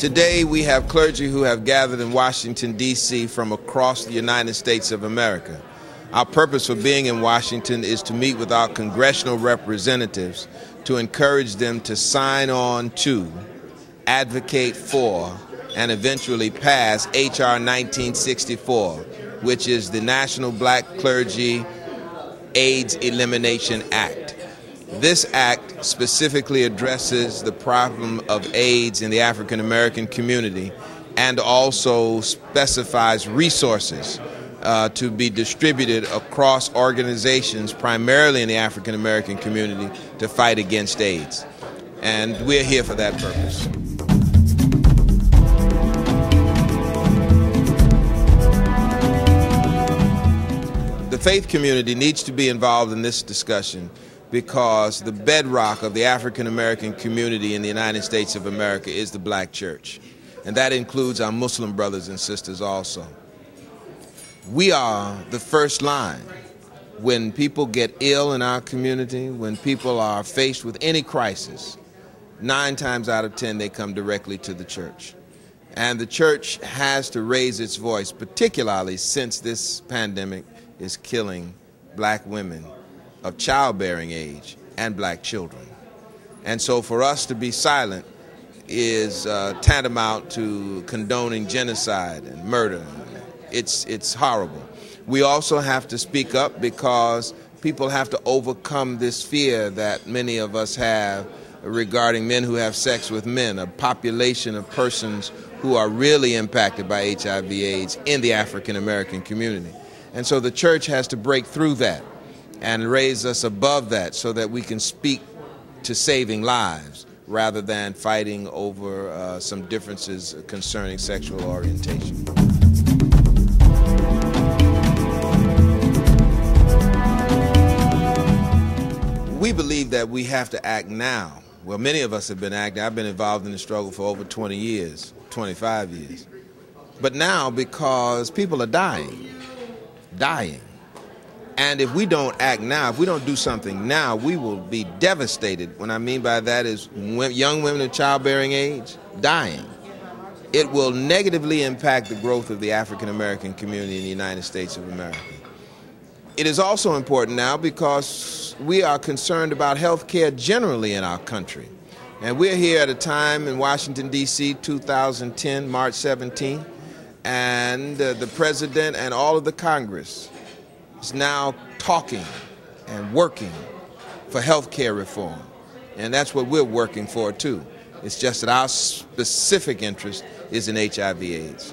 Today we have clergy who have gathered in Washington, D.C. from across the United States of America. Our purpose for being in Washington is to meet with our congressional representatives to encourage them to sign on to, advocate for, and eventually pass H.R. 1964, which is the National Black Clergy AIDS Elimination Act. This act specifically addresses the problem of AIDS in the African American community and also specifies resources to be distributed across organizations, primarily in the African American community, to fight against AIDS. And we're here for that purpose. The faith community needs to be involved in this discussion because the bedrock of the African American community in the United States of America is the black church. And that includes our Muslim brothers and sisters also. We are the first line when people get ill in our community, when people are faced with any crisis. 9 times out of 10 they come directly to the church. And the church has to raise its voice, particularly since this pandemic is killing black women of childbearing age and black children. And so for us to be silent is tantamount to condoning genocide and murder. It's horrible. We also have to speak up because people have to overcome this fear that many of us have regarding men who have sex with men, a population of persons who are really impacted by HIV/AIDS in the African American community. And so the church has to break through that and raise us above that so that we can speak to saving lives rather than fighting over some differences concerning sexual orientation. We believe that we have to act now. Well, many of us have been acting. I've been involved in the struggle for over 20 years, 25 years. But now, because people are dying. And if we don't act now, if we don't do something now, we will be devastated. What I mean by that is young women of childbearing age dying. It will negatively impact the growth of the African American community in the United States of America. It is also important now because we are concerned about health care generally in our country. And we're here at a time in Washington, D.C., 2010, March 17, and the President and all of the Congress is now talking and working for health care reform. And that's what we're working for, too. It's just that our specific interest is in HIV/AIDS.